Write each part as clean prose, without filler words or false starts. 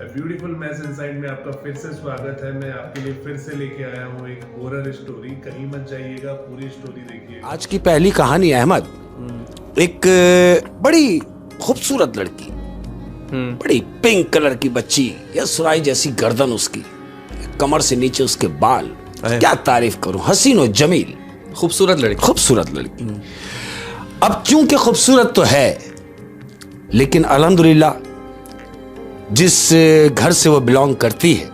Beautiful mess inside में आपका फिर से स्वागत है। मैं आपके लिए फिर से लेके आया हूँ एक हॉरर स्टोरी। कहीं मत जाइएगा, पूरी स्टोरी देखिए। आज की पहली कहानी अहमद, एक बड़ी खूबसूरत लड़की, बड़ी पिंक कलर की बच्ची, या सुराई जैसी गर्दन उसकी, कमर से नीचे उसके बाल, क्या तारीफ करूं, हसीन और जमील, खूबसूरत लड़की। खूबसूरत लड़की। अब चूंकि खूबसूरत तो है, लेकिन अल्हम्दुलिल्लाह जिस घर से वो बिलोंग करती है,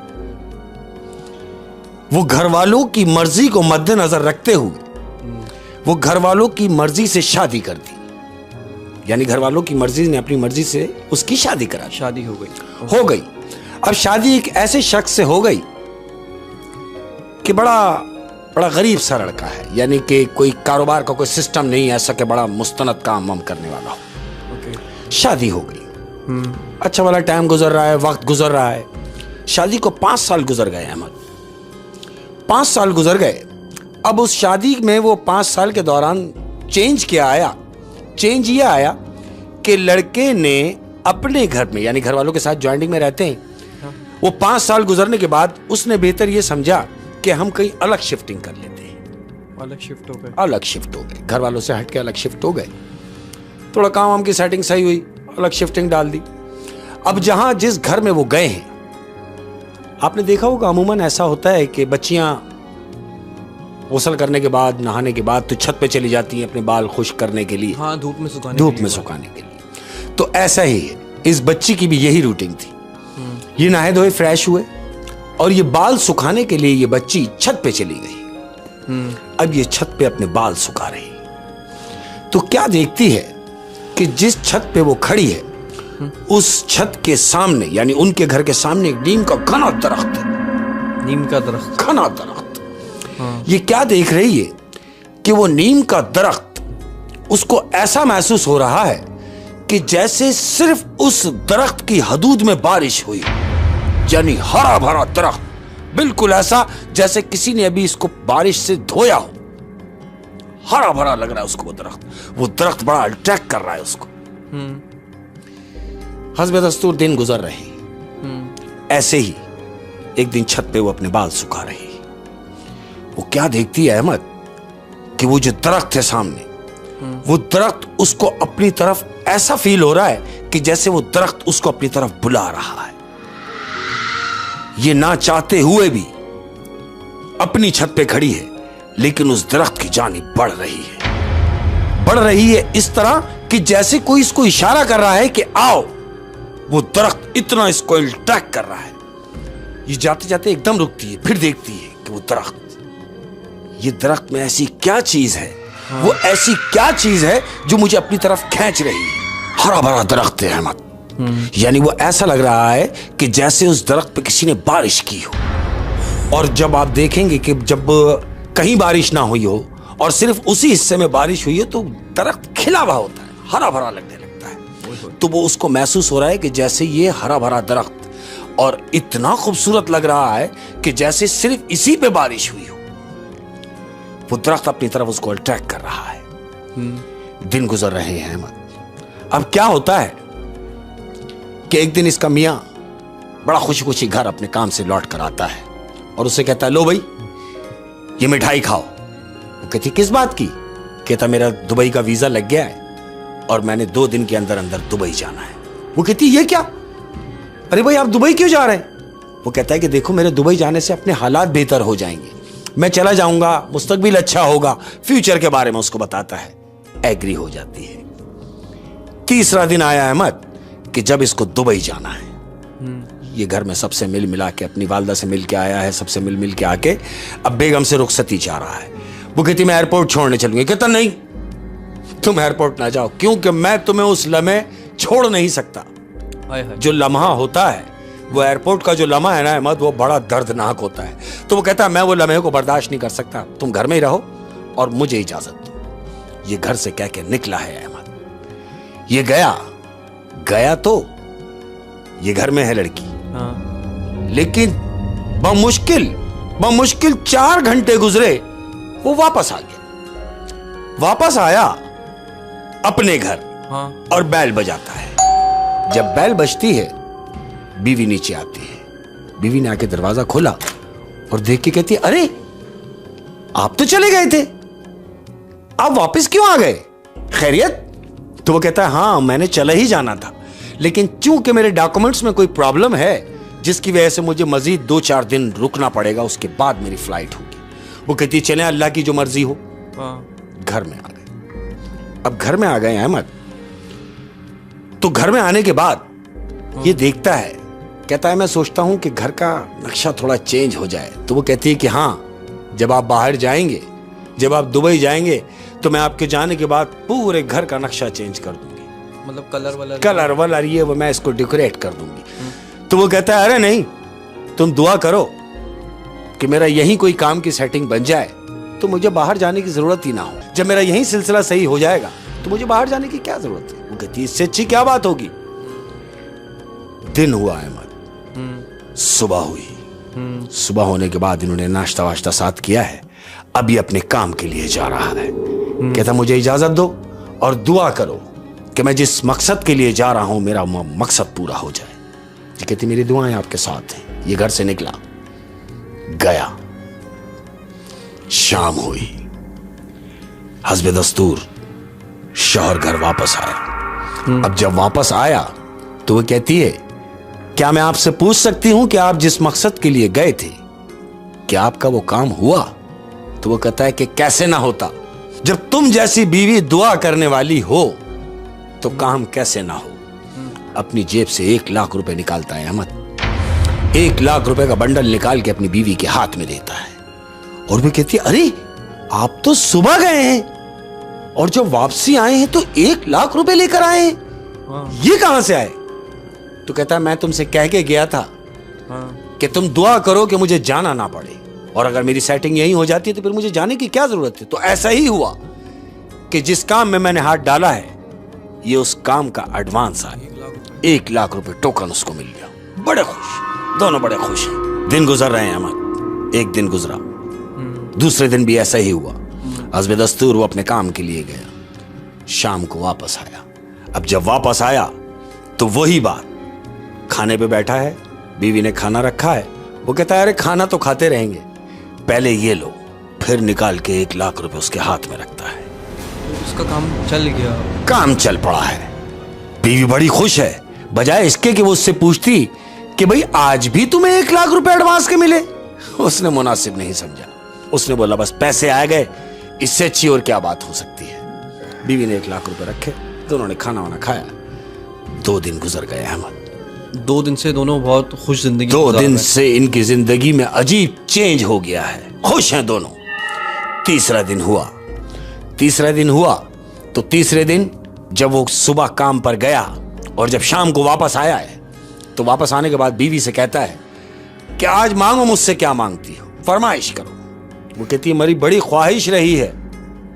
वो घर वालों की मर्जी को मद्देनजर रखते हुए वो घर वालों की मर्जी से शादी करती, यानी घर वालों की मर्जी ने अपनी मर्जी से उसकी शादी करा, शादी हो गई। अब शादी एक ऐसे शख्स से हो गई कि बड़ा गरीब सा लड़का है, यानी कि कोई कारोबार का कोई सिस्टम नहीं ऐसा कि बड़ा मुस्तनद काम वाम करने वाला हो। शादी हो गई, अच्छा वाला टाइम गुजर रहा है, वक्त गुजर रहा है। शादी को 5 साल गुजर गए अहमद, 5 साल गुजर गए। अब उस शादी में वो 5 साल के दौरान चेंज क्या आया? चेंज ये आया कि लड़के ने अपने घर में, यानी घर वालों के साथ ज्वाइंटिंग में रहते हैं, वो 5 साल गुजरने के बाद उसने बेहतर ये समझा कि हम कहीं अलग शिफ्टिंग कर लेते हैं। अलग शिफ्ट हो गए। अलग शिफ्ट हो गए, घर वालों से हट के अलग शिफ्ट हो गए। थोड़ा काम वाम की सेटिंग सही हुई, अलग शिफ्टिंग डाल दी। अब जहां जिस घर में वो गए हैं, आपने देखा होगा अमूमन ऐसा होता है कि बच्चियां गुस्ल करने के बाद, नहाने के बाद तो छत पे चली जाती हैं अपने बाल खुश्क करने के लिए, हाँ, धूप में सुखाने के लिए। तो ऐसा ही है, इस बच्ची की भी यही रूटीन थी। ये नहाए धोए फ्रेश हुए और ये बाल सुखाने के लिए ये बच्ची छत पे चली गई। अब ये छत पे अपने बाल सुखा रही, तो क्या देखती है कि जिस छत पे वो खड़ी है, उस छत के सामने, यानी उनके घर के सामने, एक नीम का घना दरख्त है। नीम का दरख्त, घना दरख्त। ये क्या देख रही है कि वो नीम का दरख्त, उसको ऐसा महसूस हो रहा है कि जैसे सिर्फ उस दरख्त की हदूद में बारिश हुई, यानी हरा भरा दरख्त, बिल्कुल ऐसा जैसे किसी ने अभी इसको बारिश से धोया हो। हरा भरा लग रहा है उसको वो दरख्त बड़ा अट्रैक्ट कर रहा है उसको। हस्बे दस्तूर दिन गुजर रहे। ऐसे ही एक दिन छत पे वो अपने बाल सुखा रही। वो क्या देखती है अहमद कि वो जो दरख्त है सामने, वो दरख्त उसको अपनी तरफ ऐसा फील हो रहा है कि जैसे वो दरख्त उसको अपनी तरफ बुला रहा है। ये ना चाहते हुए भी अपनी छत पे खड़ी है, लेकिन उस दरख्त की जानिब बढ़ रही है इस तरह कि जैसे कोई इसको इशारा कर रहा है कि आओ। वो दरख्त इतना इसको अट्रैक्ट कर रहा है, ये जाते जाते एकदम रुकती है, फिर देखती है कि वो दरख्त, ये दरख्त में ऐसी क्या चीज है, वो ऐसी क्या चीज है जो मुझे अपनी तरफ खींच रही है। हरा भरा दरख्त है अहमद, यानी वो ऐसा लग रहा है कि जैसे उस दरख्त पे किसी ने बारिश की हो। और जब आप देखेंगे कि जब कहीं बारिश ना हुई हो और सिर्फ उसी हिस्से में बारिश हुई है, तो दरख्त खिला हुआ होता है, हरा भरा लगने लगता है। तो वो उसको महसूस हो रहा है कि जैसे ये हरा भरा दरख्त, और इतना खूबसूरत लग रहा है कि जैसे सिर्फ इसी पे बारिश हुई हो। वो दरख्त अपनी तरफ उसको अट्रैक्ट कर रहा है। दिन गुजर रहे हैं अहमद। अब क्या होता है कि एक दिन इसका मियां बड़ा खुशी खुशी घर अपने काम से लौट कर आता है और उसे कहता है, लो भाई ये मिठाई खाओ। वो कहती, किस बात की? कहता, मेरा दुबई का वीजा लग गया है और मैंने 2 दिन के अंदर अंदर दुबई जाना है। वो कहती, ये क्या? अरे भाई आप दुबई क्यों जा रहे हैं? वो कहता है कि देखो, मेरे दुबई जाने से अपने हालात बेहतर हो जाएंगे, मैं चला जाऊंगा, मुस्तकबिल अच्छा होगा, फ्यूचर के बारे में उसको बताता है। एग्री हो जाती है। तीसरा दिन आया अहमद कि जब इसको दुबई जाना है। ये घर में सबसे मिल मिला के, अपनी वालदा से मिल के आया है, सबसे मिल के आके अब बेगम से रुखसती चाह रहा है। वो कहती, मैं एयरपोर्ट छोड़ने चलूंगी। कहता, नहीं तुम एयरपोर्ट ना जाओ, क्योंकि मैं तुम्हें उस लम्हे छोड़ नहीं सकता। जो लम्हा होता है, वो एयरपोर्ट का जो लम्हा है ना अहमद, वो बड़ा दर्दनाक होता है। तो वो कहता है, मैं वो लम्हे को बर्दाश्त नहीं कर सकता, तुम घर में ही रहो और मुझे इजाजत दो। ये घर से कह के निकला है अहमद। ये गया तो ये घर में है लड़की, लेकिन बमुश्किल 4 घंटे गुजरे, वो वापस आ गया। वापस आया अपने घर, और बैल बजाता है। जब बैल बजती है बीवी नीचे आती है। बीवी ने आके दरवाजा खोला और देख के कहती है, अरे आप तो चले गए थे, आप वापस क्यों आ गए, खैरियत? तो वो कहता है, हाँ मैंने चला ही जाना था, लेकिन चूंकि मेरे डॉक्यूमेंट्स में कोई प्रॉब्लम है जिसकी वजह से मुझे मजीद 2-4 दिन रुकना पड़ेगा, उसके बाद मेरी फ्लाइट होगी। वो कहती है, चले अल्लाह की जो मर्जी हो। घर में आ गए। अब घर में आ गए अहमद, तो घर में आने के बाद ये देखता है, कहता है मैं सोचता हूं कि घर का नक्शा थोड़ा चेंज हो जाए। तो वो कहती है कि हाँ, जब आप बाहर जाएंगे, जब आप दुबई जाएंगे, तो मैं आपके जाने के बाद पूरे घर का नक्शा चेंज कर दूंगी, मतलब कलर वलर ये वो मैं इसको डेकोरेट कर दूंगी। तो वो कहता है, अरे नहीं, तुम दुआ करो कि मेरा यही कोई काम की सेटिंग बन जाए तो मुझे बाहर जाने की जरूरत ही ना हो। जब मेरा यही सिलसिला सही हो जाएगा तो मुझे बाहर जाने की क्या जरूरत है। वो कहती है, इससे अच्छी क्या बात होगी। दिन हुआ अहमद, सुबह हुई। सुबह होने के बाद इन्होंने नाश्ता वाश्ता साथ किया है, अभी अपने काम के लिए जा रहा है। कहता मुझे इजाजत दो और दुआ करो कि मैं जिस मकसद के लिए जा रहा हूं मेरा मकसद पूरा हो जाए। ये कहती मेरी दुआएं आपके साथ हैं। ये घर से निकला, गया, शाम हुई, हस्बे दस्तूर शौहर घर वापस आया। अब जब वापस आया तो वो कहती है, क्या मैं आपसे पूछ सकती हूं कि आप जिस मकसद के लिए गए थे, क्या आपका वो काम हुआ? तो वो कहता है कि कैसे ना होता, जब तुम जैसी बीवी दुआ करने वाली हो तो काम कैसे ना हो। अपनी जेब से 1 लाख रुपए निकालता है अहमद। 1 लाख रुपए का बंडल निकाल के अपनी बीवी के हाथ में देता है और वो कहती है, अरे आप तो सुबह गए हैं और जब वापसी आए हैं तो 1 लाख रुपए लेकर आए हैं, ये कहां से आए? तो कहता है, मैं तुमसे कह के गया था कि तुम दुआ करो कि मुझे जाना ना पड़े, और अगर मेरी सेटिंग यही हो जाती है तो फिर मुझे जाने की क्या जरूरत है। तो ऐसा ही हुआ कि जिस काम में मैंने हाथ डाला है ये उस काम का एडवांस आ गया। 1 लाख रुपए टोकन उसको मिल गया। बड़े खुश, दोनों बड़े खुश हैं। दिन गुजर रहे हैं अहमद। एक दिन गुजरा, दूसरे दिन भी ऐसा ही हुआ। हस्बे दस्तूर वो अपने काम के लिए गया, शाम को वापस आया। अब जब वापस आया तो वही बात, खाने पे बैठा है, बीवी ने खाना रखा है। वो कहता है, अरे खाना तो खाते रहेंगे, पहले ये लो। फिर निकाल के 1 लाख रुपए उसके हाथ में रखता है। उसका काम चल गया, काम चल पड़ा है। बीवी बड़ी खुश है, बजाय इसके कि वो उससे पूछती कि भाई आज भी तुम्हें 1 लाख रुपए एडवांस के मिले। उसने मुनासिब नहीं समझा। उसने बोला बस पैसे आ गए, इससे अच्छी और क्या बात हो सकती है। बीवी ने 1 लाख रुपए रखे, दोनों ने खाना वाना खाया। 2 दिन गुजर गए अहमद। 2 दिन से दोनों बहुत खुश जिंदगी 2 दिन से इनकी जिंदगी में अजीब चेंज हो गया है, खुश हैं दोनों। तीसरा दिन हुआ तो तीसरे दिन जब वो सुबह काम पर गया और जब शाम को वापस आया है तो वापस आने के बाद बीवी से कहता है कि आज मांगो मुझसे, क्या मांगती हो, फरमाइश करो। वो कहती है, मेरी बड़ी ख्वाहिश रही है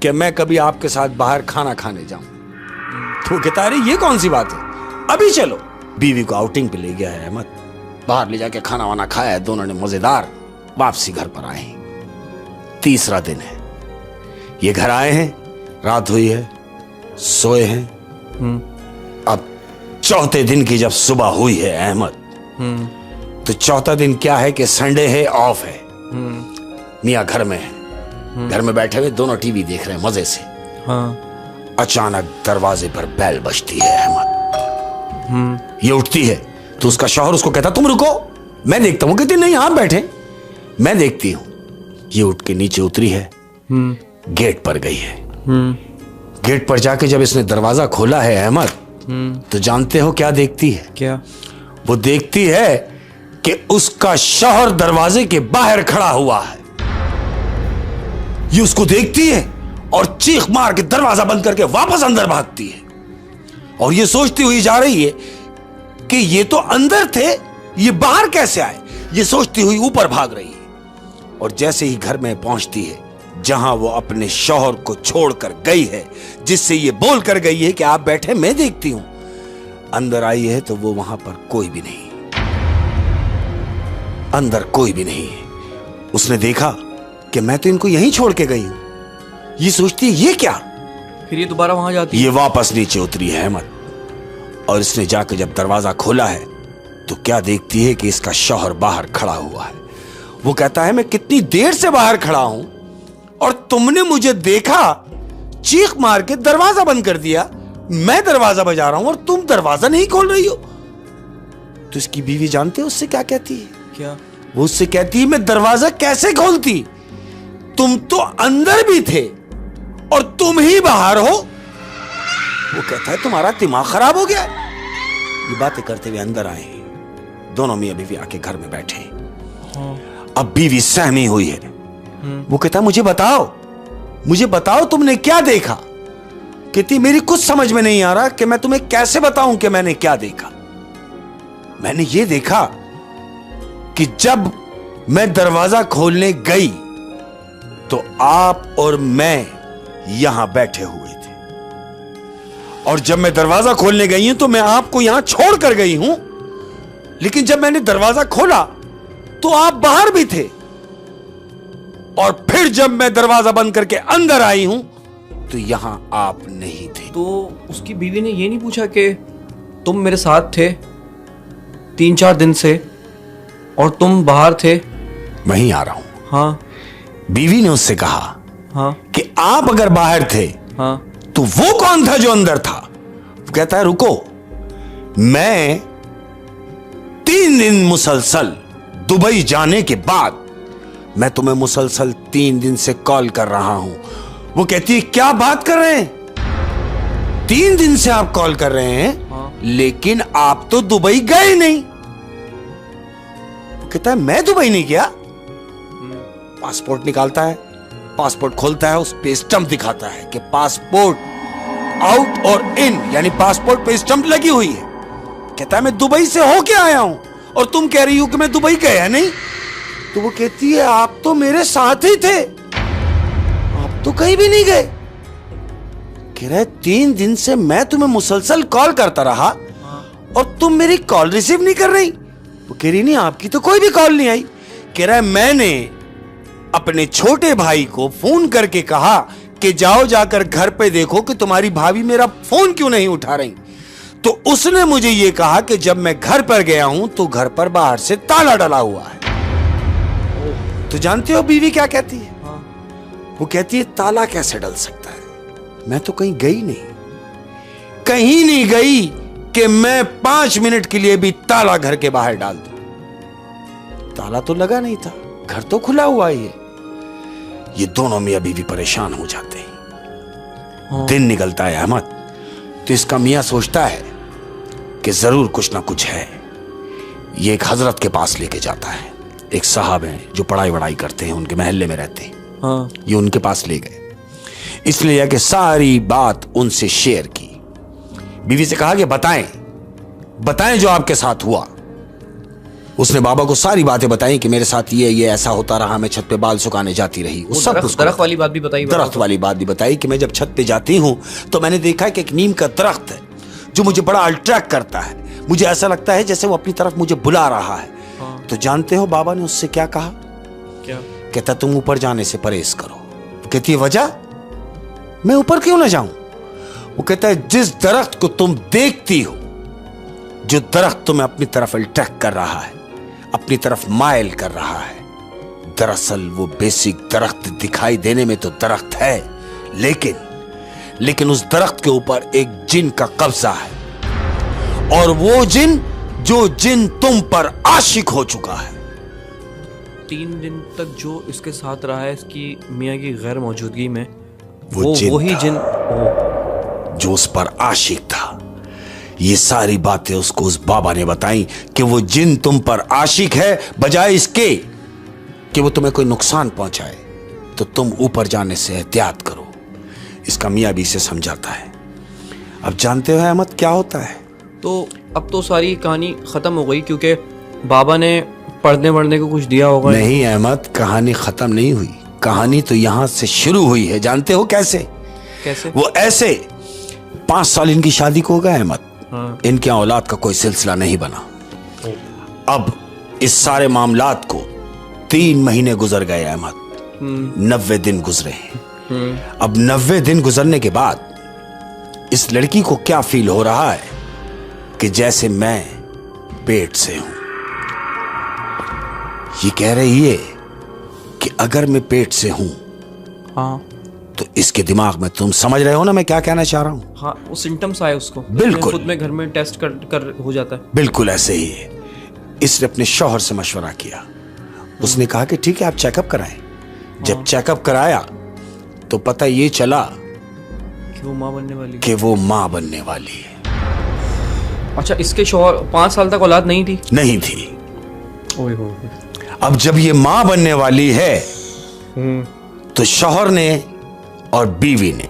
कि मैं कभी आपके साथ बाहर खाना खाने जाऊं। तो वो कहता है, अरे ये कौन सी बात है, अभी चलो। बीवी को आउटिंग पे ले गया है अहमद, बाहर ले जाके खाना वाना खाया है, दोनों ने मजेदार। वापसी घर पर आए। तीसरा दिन है, ये घर आए हैं, रात हुई है, सोए हैं। अब चौथे दिन की जब सुबह हुई है अहमद, तो चौथा दिन क्या है कि संडे है, ऑफ है। मियाँ घर में है, घर में बैठे हुए दोनों टीवी देख रहे हैं मजे से। अचानक दरवाजे पर बेल बजती है अहमद। ये उठती है तो उसका शौहर उसको कहता, तुम रुको, मैं देखता हूं। कहती, नहीं आप बैठे, मैं देखती हूं। ये उठ के नीचे उतरी है, गेट पर गई है। गेट पर जाके जब इसने दरवाजा खोला है अहमद, तो जानते हो क्या देखती है? क्या? वो देखती है कि उसका शौहर दरवाजे के बाहर खड़ा हुआ है। ये उसको देखती है और चीख मार के दरवाजा बंद करके वापस अंदर भागती है, और ये सोचती हुई जा रही है कि ये तो अंदर थे, ये बाहर कैसे आए। ये सोचती हुई ऊपर भाग रही है, और जैसे ही घर में पहुंचती है जहां वो अपने शौहर को छोड़कर गई है, जिससे ये बोल कर गई है कि आप बैठे मैं देखती हूं, अंदर आई है तो वो वहां पर कोई भी नहीं, अंदर कोई भी नहीं है। उसने देखा कि मैं तो इनको यहीं छोड़ के गई हूं। ये सोचती है ये क्या, फिर ये दोबारा वहां जाती है। ये वापस नीचे उतरी है अहमद, और इसने जाकर जब दरवाजा खोला है तो क्या देखती है कि इसका शौहर बाहर खड़ा हुआ है। वो कहता है मैं कितनी देर से बाहर खड़ा हूं और तुमने मुझे देखा, चीख मार के दरवाजा बंद कर दिया। मैं दरवाजा बजा रहा हूं और तुम दरवाजा नहीं खोल रही हो। तो इसकी बीवी जानते हो उससे क्या कहती है? क्या? वो उससे कहती है मैं दरवाजा कैसे खोलती, तुम तो अंदर भी थे और तुम ही बाहर हो। वो कहता है तुम्हारा दिमाग खराब हो गया। ये बातें करते हुए अंदर आए, दोनों मियां बीवी आके घर में बैठे। अब बीवी सहमी हुई है। वो कहता मुझे बताओ तुमने क्या देखा। कहती मेरी कुछ समझ में नहीं आ रहा कि मैं तुम्हें कैसे बताऊं कि मैंने क्या देखा। मैंने ये देखा कि जब मैं दरवाजा खोलने गई तो आप और मैं यहां बैठे हुए थे, और जब मैं दरवाजा खोलने गई हूं तो मैं आपको यहां छोड़कर गई हूं, लेकिन जब मैंने दरवाजा खोला तो आप बाहर भी थे, और फिर जब मैं दरवाजा बंद करके अंदर आई हूं तो यहां आप नहीं थे। तो उसकी बीवी ने ये नहीं पूछा कि तुम मेरे साथ थे 3-4 दिन से और तुम बाहर थे? वहीं आ रहा हूं। हाँ बीवी ने उससे कहा हाँ कि आप अगर बाहर थे हाँ तो वो कौन था जो अंदर था? वो कहता है रुको, मैं 3 दिन मुसलसल दुबई जाने के बाद मैं तुम्हें मुसलसल 3 दिन से कॉल कर रहा हूं। वो कहती है क्या बात कर रहे हैं, 3 दिन से आप कॉल कर रहे हैं हाँ। लेकिन आप तो दुबई गए नहीं। वो कहता है मैं दुबई नहीं गया। पासपोर्ट निकालता है, पासपोर्ट खोलता है, उस पे स्टंप दिखाता है कि पासपोर्ट आउट और इन, यानी पासपोर्ट पे स्टंप लगी हुई है। कहता है मैं दुबई से होके आया हूं और तुम कह रही हो कि मैं दुबई गया नहीं। तो वो कहती है आप तो मेरे साथ ही थे, आप तो कहीं भी नहीं गए। कह रहा है 3 दिन से मैं तुम्हें मुसलसल कॉल करता रहा और तुम मेरी कॉल रिसीव नहीं कर रही। वो कह रही नहीं आपकी तो कोई भी कॉल नहीं आई। कह रहा है मैंने अपने छोटे भाई को फोन करके कहा कि जाओ जाकर घर पे देखो कि तुम्हारी भाभी मेरा फोन क्यों नहीं उठा रही। तो उसने मुझे यह कहा कि जब मैं घर पर गया हूं तो घर पर बाहर से ताला डला हुआ है। तो जानते हो बीवी क्या कहती है? वो कहती है ताला कैसे डल सकता है, मैं तो कहीं गई नहीं गई कि मैं 5 मिनट के लिए भी ताला घर के बाहर डाल दूं। ताला तो लगा नहीं था, घर तो खुला हुआ ही है। ये दोनों मियां बीवी परेशान हो जाते हैं। दिन निकलता है अहमद, तो इसका मियां सोचता है कि जरूर कुछ ना कुछ है। ये एक हजरत के पास लेके जाता है। एक साहब हैं जो पढ़ाई वढ़ाई करते हैं, उनके महल्ले में रहते हैं। हाँ। ये उनके पास ले गए, इसलिए कि सारी बात उनसे शेयर की। बीवी से कहा कि बताएं जो आपके साथ हुआ। उसने बाबा को सारी बातें बताई कि मेरे साथ ये ऐसा होता रहा, मैं छत पे बाल सुखाने जाती रही। वो सब दरख्त वाली बात भी बताई। दरख्त वाली बात भी बताई कि मैं जब छत पे जाती हूं तो मैंने देखा कि एक नीम का दरख्त है जो मुझे बड़ा अट्रैक्ट करता है। मुझे ऐसा लगता है जैसे वो अपनी तरफ मुझे बुला रहा है। हाँ। तो जानते हो बाबा ने उससे क्या कहा? क्या? कहता तुम ऊपर जाने से परहेज करो। कहती है वजह, मैं ऊपर क्यों ना जाऊं? वो कहता है जिस दरख्त को तुम देखती हो, जो दरख्त तुम्हें अपनी तरफ अट्रैक्ट कर रहा है, अपनी तरफ माइल कर रहा है, दरअसल वो बेसिक दरख्त दिखाई देने में तो दरख्त है, लेकिन उस दरख्त के ऊपर एक जिन का कब्जा है, और वो जिन तुम पर आशिक हो चुका है। 3 दिन तक जो इसके साथ रहा है इसकी मियाँ की गैर मौजूदगी में, वो जिन वही था, जिन जो उस पर आशिक था। ये सारी बातें उसको उस बाबा ने बताई कि वो जिन तुम पर आशिक है, बजाय इसके कि वो तुम्हें कोई नुकसान पहुंचाए, तो तुम ऊपर जाने से एहतियात करो। इसका मियाँ भी इसे समझाता है। अब जानते हो अहमद क्या होता है? तो अब तो सारी कहानी खत्म हो गई, क्योंकि बाबा ने पढ़ने वढ़ने को कुछ दिया होगा। नहीं अहमद, कहानी खत्म नहीं हुई। कहानी तो यहां से शुरू हुई है। जानते हो कैसे? वो ऐसे 5 साल इनकी शादी को हो गए अहमद। हाँ। इनके औलाद का कोई सिलसिला नहीं बना। अब इस सारे मामलात को 3 महीने गुजर गए अहमद। 90 दिन गुजरे हैं। अब 90 दिन गुजरने के बाद इस लड़की को क्या फील हो रहा है कि जैसे मैं पेट से हूं। ये कह रही है कि अगर मैं पेट से हूं हाँ तो इसके दिमाग में, तुम समझ रहे हो ना मैं क्या कहना चाह रहा हूं? हाँ, वो सिम्टम्स आए उसको, बिल्कुल। खुद में घर में टेस्ट कर हो जाता है। बिल्कुल ऐसे ही है। इसने अपने शौहर से मशवरा किया। उसने कहा कि ठीक है आप चेकअप कराएं। जब चेकअप कराया तो पता ये चला कि वो माँ बनने वाली कि वो मां बनने वाली है। अच्छा, इसके शौहर 5 साल तक औलाद नहीं थी? नहीं थी। ओए हो। अब जब ये मां बनने वाली है तो शौहर ने और बीवी ने,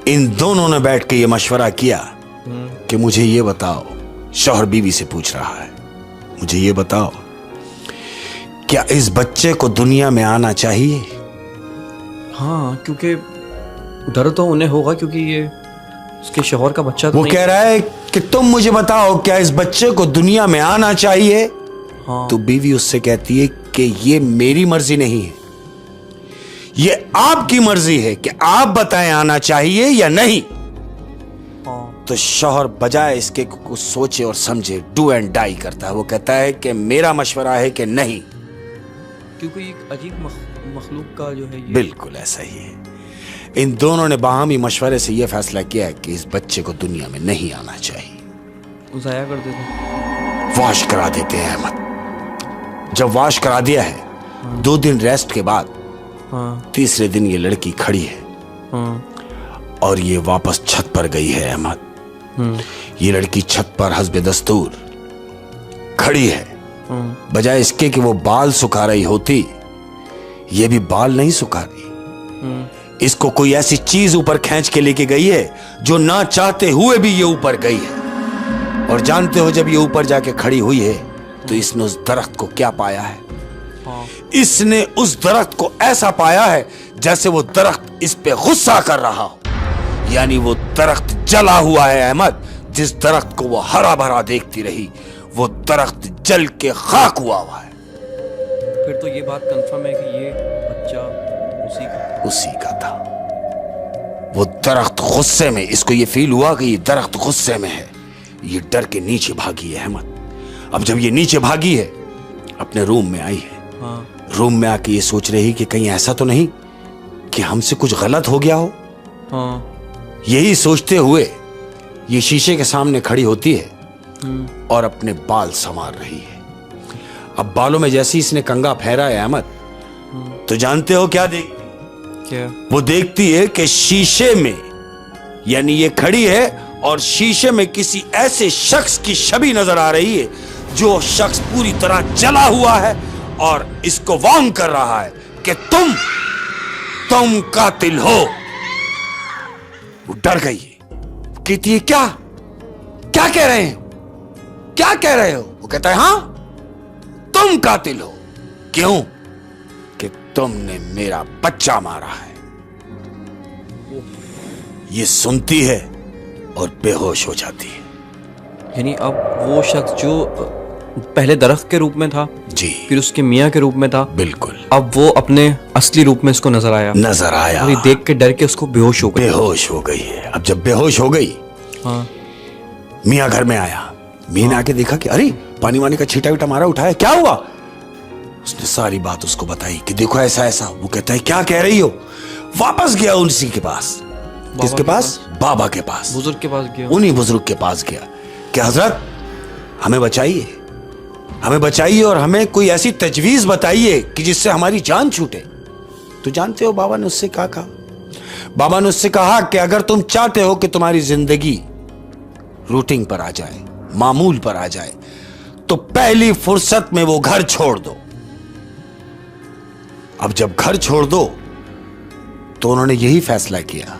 इन दोनों ने बैठ के ये मशवरा किया कि मुझे ये बताओ, शौहर बीवी से पूछ रहा है, मुझे ये बताओ क्या इस बच्चे को दुनिया में आना चाहिए? हाँ, क्योंकि डर तो उन्हें होगा, क्योंकि ये उसके शौहर का बच्चा तो वो नहीं। कह रहा है कि तुम मुझे बताओ क्या इस बच्चे को दुनिया में आना चाहिए? हाँ। तो बीवी उससे कहती है कि ये मेरी मर्जी नहीं है, ये आपकी मर्जी है कि आप बताएं आना चाहिए या नहीं। हाँ। तो शौहर बजाय इसके कुछ सोचे और समझे डू एंड डाई करता है। वो कहता है कि मेरा मशवरा है कि नहीं। क्योंकि एक अजीब मखलूक का जो है ये। बिल्कुल ऐसा ही है। इन दोनों ने बाहमी मशवरे से यह फैसला किया कि इस बच्चे को दुनिया में नहीं आना चाहिए। जाया कर देते। वॉश करा देते हैं अहमद। जब वॉश करा दिया है 2 दिन रेस्ट के बाद, हाँ। तीसरे दिन ये लड़की खड़ी है हाँ। और ये वापस छत पर गई है अहमद। ये लड़की छत पर हस्बे दस्तूर खड़ी है। बजाय इसके कि वो बाल सुखा रही होती, ये भी बाल नहीं सुखा रही। इसको कोई ऐसी चीज ऊपर खींच के लेके गई है जो ना चाहते हुए भी ये ऊपर गई है। और जानते हो जब ये ऊपर जाके खड़ी हुई है तो इसने उस दरख्त को क्या पाया है? इसने उस दरख्त को ऐसा पाया है जैसे वो दरख्त इस पे गुस्सा कर रहा हो। यानी वो दरख्त जला हुआ है अहमद। जिस दरख्त को वो हरा भरा देखती रही, वो दरख्त जल के खाक हुआ है। फिर तो ये बात कंफर्म है कि ये बच्चा उसी का था। वो दरख्त गुस्से में, इसको ये फील हुआ कि ये दरख्त गुस्से में है। ये डर के नीचे भागी है अहमद। अब जब ये नीचे भागी है, अपने रूम में आई है। हाँ। रूम में आके ये सोच रही कि कहीं ऐसा तो नहीं कि हमसे कुछ गलत हो गया हो। हाँ। यही सोचते हुए ये शीशे के सामने खड़ी होती है और अपने बाल संवार रही है। अब बालों में जैसे इसने कंघा फेरा है अहमद, तो जानते हो क्या क्या? वो देखती है कि शीशे में, यानी ये खड़ी है और शीशे में किसी ऐसे शख्स की छवि नजर आ रही है जो शख्स पूरी तरह जला हुआ है और इसको वार्न कर रहा है कि तुम कातिल हो। वो डर गई है। कहती है क्या कह रहे हैं, क्या कह रहे हो? वो कहता है हाँ तुम कातिल हो। क्यों? कि तुमने मेरा बच्चा मारा है। ये सुनती है और बेहोश हो जाती है। यानी अब वो शख्स जो पहले दरख्त के रूप में था, जी, फिर उसके मियाँ के रूप में था, बिल्कुल, अब वो अपने असली रूप में इसको नजर आया और ये देख के डर के उसको बेहोश हो गई है। अब जब बेहोश हो गई, हाँ। मियाँ घर में आया। मियाँ ने आके देखा कि अरे पानी वानी का छींटा वीटा मारा, उठाया, क्या हुआ? उसने सारी बात उसको बताई कि देखो ऐसा ऐसा। वो कहता है क्या कह रही हो? वापस गया उसी के पास। किसके पास? बाबा के पास, बुजुर्ग के पास गया। उन्हीं बुजुर्ग के पास गया कि हजरत हमें बचाइए और हमें कोई ऐसी तजवीज बताइए कि जिससे हमारी जान छूटे। तो जानते हो बाबा ने उससे क्या कहा? बाबा ने उससे कहा कि अगर तुम चाहते हो कि तुम्हारी जिंदगी रूटीन पर आ जाए, मामूल पर आ जाए, तो पहली फुर्सत में वो घर छोड़ दो। अब जब घर छोड़ दो तो उन्होंने यही फैसला किया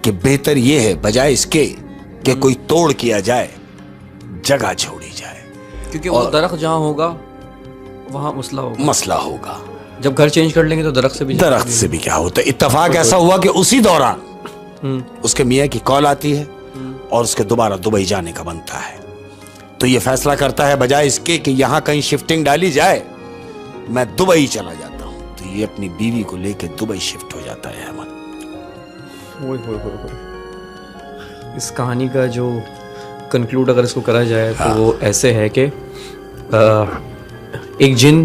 कि बेहतर यह है बजाय इसके कि कोई तोड़ किया जाए, जगह छोड़ी जाए। क्योंकि वो दरख्त जहां होगा वहां मसला होगा। जब घर चेंज कर लेंगे तो दरख्त से भी क्या होता है। इत्तेफाक ऐसा हुआ कि उसी दौरान उसके मियाँ की कॉल आती है और उसके दोबारा दुबई जाने का बनता है। तो ये फैसला करता है बजाय इसके कि यहां कहीं शिफ्टिंग डाली जाए, मैं दुबई चला जाता हूं। तो ये अपनी बीवी को लेकर दुबई शिफ्ट हो जाता है अहमद। इस कहानी का जो कंक्लूड अगर इसको करा जाए तो वो ऐसे है कि एक जिन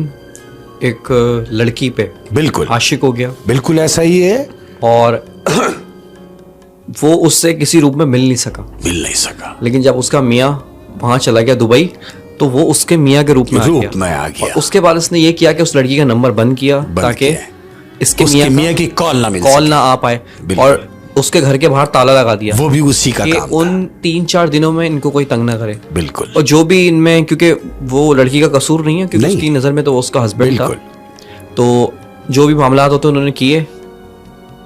एक लड़की पे बिल्कुल आशिक हो गया बिल्कुल ऐसा ही है। और वो उससे किसी रूप में मिल नहीं सका, लेकिन जब उसका मियाँ वहाँ चला गया दुबई तो वो उसके मियाँ के रूप में आ गया। और उसके बाद उसने ये किया कि उस लड़की का नंबर बंद किया ताकि इसके मियाँ की कॉल ना आ पाए, और उसके घर के बाहर ताला लगा दिया, वो भी उसी का कि काम था। उन 3-4 दिनों में इनको कोई तंग ना करे। बिल्कुल। और जो भी इनमें, क्योंकि वो लड़की का कसूर नहीं है, क्योंकि उसकी नज़र में तो वो उसका हस्बैंड था, तो जो भी मामला होते उन्होंने किए,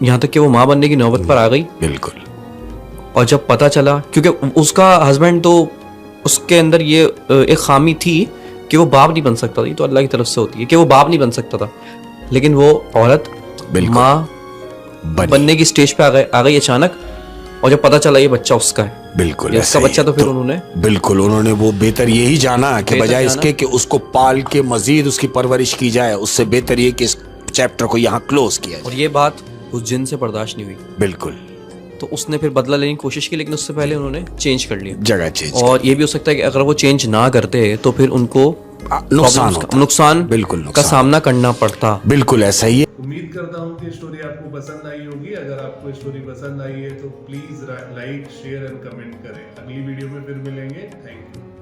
यहाँ तक कि वो माँ बनने की नौबत पर आ गई। बिल्कुल। और जब पता चला, क्योंकि उसका हस्बैंड तो उसके अंदर ये एक खामी थी कि वो बाप नहीं बन सकता था, ये तो अल्लाह की तरफ से होती है कि वो बाप नहीं बन सकता था, लेकिन वो औरत माँ बनने की स्टेज पे आ गई अचानक। और जब पता चला ये बच्चा उसका है, बिल्कुल उसका बच्चा, तो फिर उन्होंने वो बेहतर यही जाना कि बजाय इसके कि उसको पाल के मजीद उसकी परवरिश की जाए, उससे बेहतर ये कि इस चैप्टर को यहाँ क्लोज किया जाए। और ये बात उस जिन से बर्दाश्त नहीं हुई। बिल्कुल। तो उसने फिर बदला लेने की कोशिश की, लेकिन उससे पहले उन्होंने चेंज कर लिया, जगह चेंज। और ये भी हो सकता है कि अगर वो चेंज ना करते तो फिर उनको नुकसान बिल्कुल का सामना करना पड़ता। बिल्कुल ऐसा ही है। उम्मीद करता हूँ कि स्टोरी आपको पसंद आई होगी। अगर आपको स्टोरी पसंद आई है तो please like, share and comment करें। अगली वीडियो में फिर मिलेंगे। Thank you.